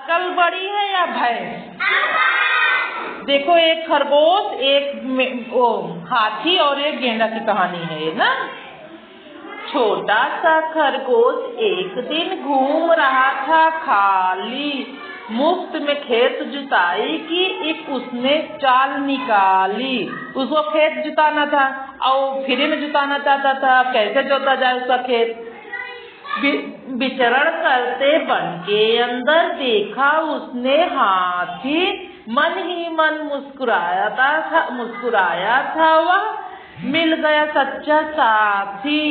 अकल बड़ी है या भैंस? देखो, एक खरगोश, एक हाथी और एक गेंडा की कहानी है ये ना। छोटा सा खरगोश एक दिन घूम रहा था खाली, मुफ्त में खेत जुताई की एक उसने चाल निकाली। उसको खेत जुताना था और फ्री में जुताना चाहता था। कैसे जोता जाए उसका खेत? विचरण करते वन के अंदर देखा उसने हाथी, मन ही मन मुस्कुराया था वह, मिल गया सच्चा साथी।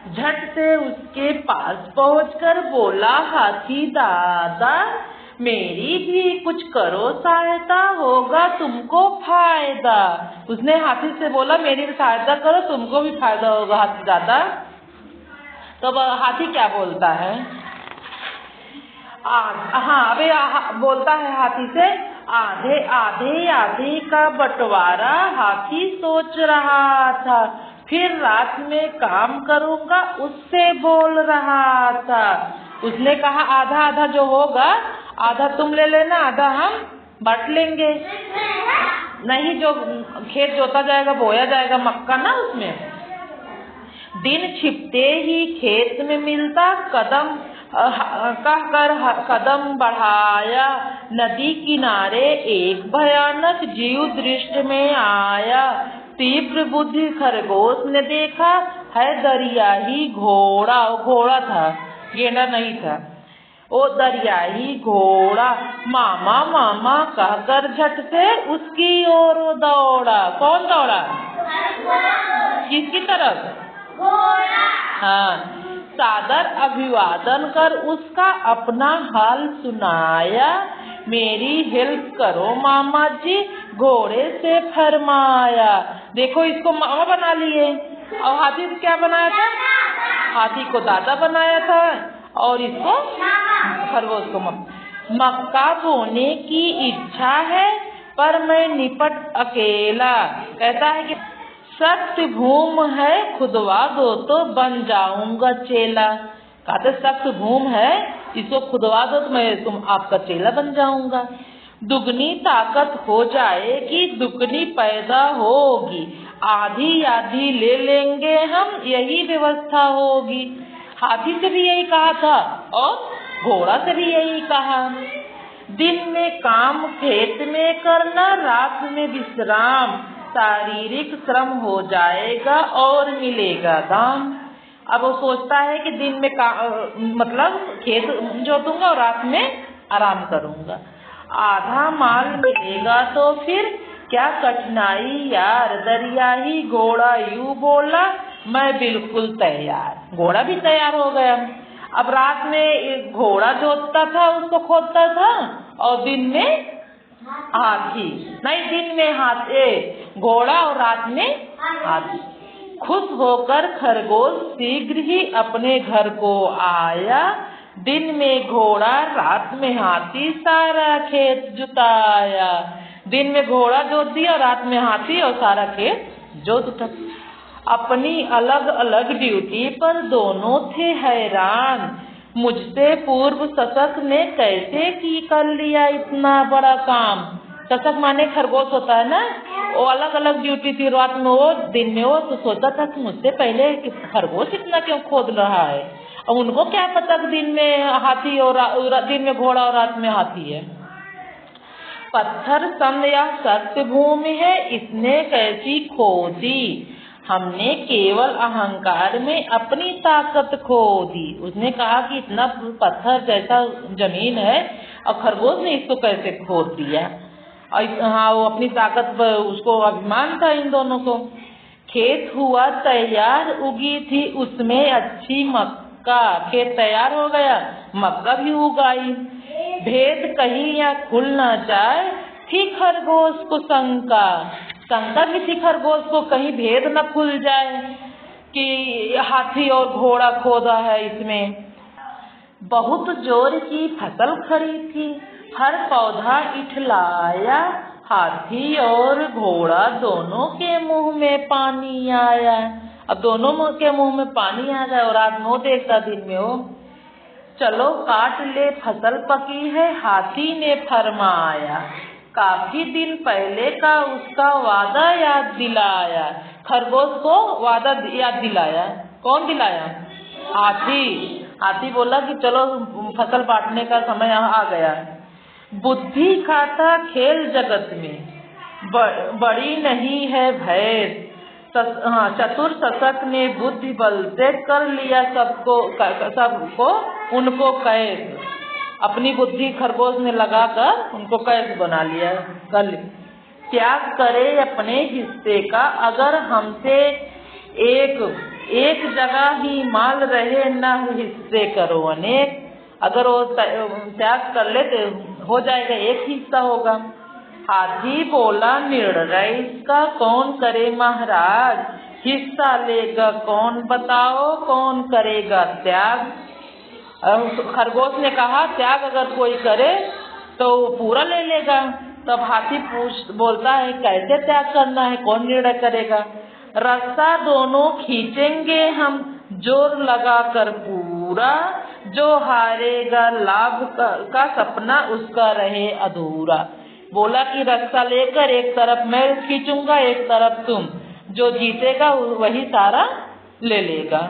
झट से उसके पास पहुंचकर बोला हाथी दादा, मेरी भी कुछ करो सहायता, होगा तुमको फायदा। उसने हाथी से बोला, मेरी भी सहायता करो, तुमको भी फायदा होगा हाथी दादा। तो हाथी क्या बोलता है? अबे बोलता है हाथी से, आधे आधे आधे का बंटवारा हाथी सोच रहा था, फिर रात में काम करूंगा उससे बोल रहा था। उसने कहा आधा आधा जो होगा, आधा तुम ले लेना, आधा हम बांट लेंगे। नहीं, जो खेत जोता जाएगा, बोया जाएगा मक्का ना, उसमें दिन छिपते ही खेत में मिलता कदम, कहकर कदम बढ़ाया। नदी किनारे एक भयानक जीव दृष्टि में आया। तीव्र बुद्धि खरगोश ने देखा है दरियाई घोड़ा। वो घोड़ा था, गेंडा नहीं था। वो दरियाई घोड़ा मामा मामा कहकर झट से उसकी ओर दौड़ा। कौन दौड़ा? किसकी तरफ? हाँ, सादर अभिवादन कर उसका अपना हाल सुनाया। मेरी हेल्प करो मामा जी, घोड़े से फरमाया। देखो, इसको मामा बना लिए और हाथी को क्या बनाया था? हाथी को दादा बनाया था और इसको खरगोश को मक्का बोने की इच्छा है पर मैं निपट अकेला। कहता है कि सख्त भूम है, खुदवा दो तो बन जाऊंगा चेला। कहते सख्त भूम है, इसको खुदवा दो तो मैं आपका चेला बन जाऊंगा। दुगनी ताकत हो जाएगी, दुगनी पैदा होगी, आधी आधी ले लेंगे हम, यही व्यवस्था होगी। हाथी से भी यही कहा था और घोड़ा से भी यही कहा। दिन में काम खेत में करना, रात में विश्राम, शारीरिक श्रम हो जाएगा और मिलेगा दाम। अब वो सोचता है कि दिन में मतलब खेत जोतूंगा और रात में आराम करूंगा, आधा माल मिलेगा तो फिर क्या कठिनाई यार। दरियाई घोड़ा यूं बोला, मैं बिल्कुल तैयार। घोड़ा भी तैयार हो गया। अब रात में घोड़ा जोतता था, उसको खोदता था, और दिन में हाथी, नहीं, दिन में हाथी घोड़ा और रात में हाथी। खुश होकर खरगोश शीघ्र ही अपने घर को आया। दिन में घोड़ा, रात में हाथी, सारा खेत जुताया। दिन में घोड़ा जोत दिया और रात में हाथी, और सारा खेत जोत उठा। अपनी अलग अलग ड्यूटी पर दोनों थे हैरान, मुझसे पूर्व शशक ने कैसे की कर लिया इतना बड़ा काम। शशक माने खरगोश होता है ना, वो अलग अलग ड्यूटी थी, रात में वो, दिन में वो। तो सोचा था कि मुझसे पहले खरगोश इतना क्यों खोद रहा है, और उनको क्या पता कि दिन में हाथी और दिन में घोड़ा और रात में हाथी है। पत्थर सन या सख्त भूमि है, इसने कैसी खोदी, हमने केवल अहंकार में अपनी ताकत खो दी। उसने कहा कि इतना पत्थर जैसा जमीन है और खरगोश ने इसको कैसे खोद दिया। और हाँ, वो अपनी ताकत पर उसको अभिमान था इन दोनों को। खेत हुआ तैयार, उगी थी उसमें अच्छी मक्का। खेत तैयार हो गया, मक्का भी उगाई। भेद कहीं या खुल न जाए, थी खरगोश को शंका भी थी खरगोश को, कहीं भेद न खुल जाए कि हाथी और घोड़ा खोदा है इसमें। बहुत जोर की फसल खड़ी थी, हर पौधा इठलाया, हाथी और घोड़ा दोनों के मुंह में पानी आया। अब दोनों के मुंह में पानी आ गया और रात में वो देखता, दिन में वो। चलो काट ले फसल पकी है, हाथी ने फरमाया। काफी दिन पहले का उसका वादा याद दिलाया। खरगोश को वादा याद दिलाया। कौन दिलाया? हाथी। हाथी बोला कि चलो फसल बांटने का समय आ गया। बुद्धि खाता खेल जगत में, बड़ी नहीं है भैंस। चतुर शसक ने बुद्धि बल से कर लिया सबको उनको कैद। अपनी बुद्धि खरगोश ने लगाकर उनको कैद बना लिया। त्याग करे अपने हिस्से का, अगर हमसे एक जगह ही माल रहे, न हिस्से करो अनेक। अगर वो त्याग कर ले तो हो जाएगा, एक हिस्सा होगा। हाथी बोला निर्णय इसका कौन करे महाराज, हिस्सा लेगा कौन बताओ, कौन करेगा त्याग। खरगोश ने कहा त्याग अगर कोई करे तो पूरा ले लेगा। तब हाथी बोलता है कैसे त्याग करना है, कौन निर्णय करेगा। रास्ता दोनों खींचेंगे हम जोर लगा कर पूरा, जो हारेगा लाभ का सपना उसका रहे अधूरा। बोला कि रास्ता लेकर एक तरफ मैं खींचूंगा, एक तरफ तुम, जो जीतेगा वही सारा ले लेगा।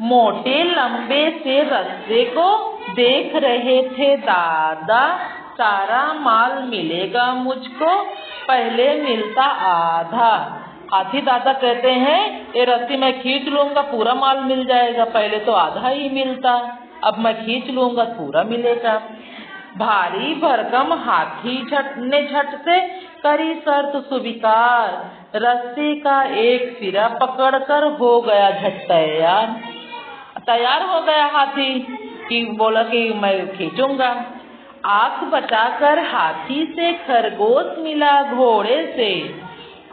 मोटे लंबे से रास्ते को देख रहे थे दादा, सारा माल मिलेगा मुझको, पहले मिलता आधा। हाथी दादा कहते हैं ये रस्सी मैं खींच लूंगा पूरा माल मिल जाएगा, पहले तो आधा ही मिलता, अब मैं खींच लूंगा पूरा मिलेगा। भारी भरकम हाथी झट से करी शर्त स्वीकार, रस्सी का एक सिरा पकड़कर हो गया झट तैयार हो गया हाथी कि बोला कि मैं खींचूंगा। आंख बचाकर हाथी से खरगोश मिला घोड़े से,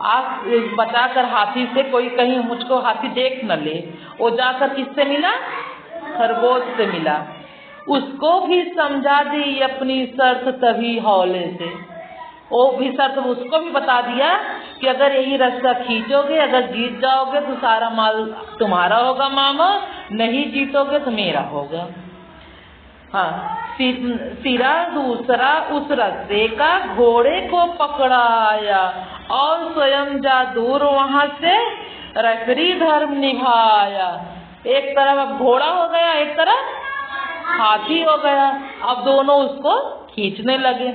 आंख बचाकर हाथी से कोई कहीं मुझको हाथी देख न ले, वो जाकर किससे मिला? खरगोश से मिला। उसको भी समझा दी अपनी शर्त तभी हौले से, वो भी शर्त उसको भी बता दिया कि अगर यही रास्ता खींचोगे, अगर जीत जाओगे तो सारा माल तुम्हारा होगा मामा, नहीं जीतोगे तो मेरा होगा। हाँ, सिरा दूसरा उस रास्ते का घोड़े को पकड़ाया और स्वयं जा दूर वहां से रखरी धर्म निभाया। एक तरफ अब घोड़ा हो गया, एक तरफ हाथी हो गया। अब दोनों उसको खींचने लगे।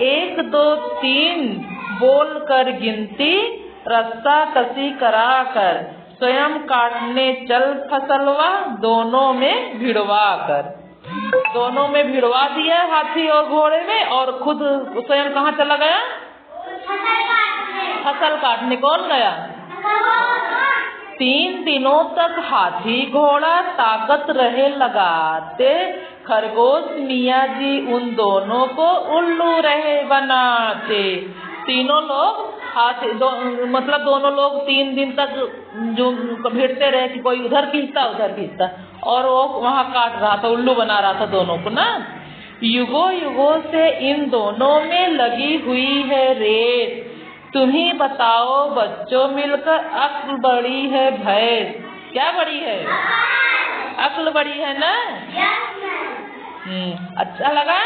1 2 3 बोल कर गिनती, रास्ता कसी करा कर, स्वयं काटने चल फसलवा, दोनों में भिड़वा कर। दोनों में भिड़वा दिया हाथी और घोड़े में, और खुद स्वयं कहाँ चला गया? फसल काटने। कौन गया? 3 दिनों तक हाथी घोड़ा ताकत रहे लगाते, खरगोश मियाँ जी उन दोनों को उल्लू रहे बनाते। तीनों लोग मतलब दोनों लोग 3 दिन तक जो भिड़ते रहे कि कोई उधर खींचता उधर खींचता, और वो वहाँ काट रहा था, उल्लू बना रहा था दोनों को ना। युगों से इन दोनों में लगी हुई है रेत, तुम्ही बताओ बच्चों मिलकर, अक्ल बड़ी है भैंस। क्या बड़ी है? अक्ल बड़ी है ना। अच्छा लगा?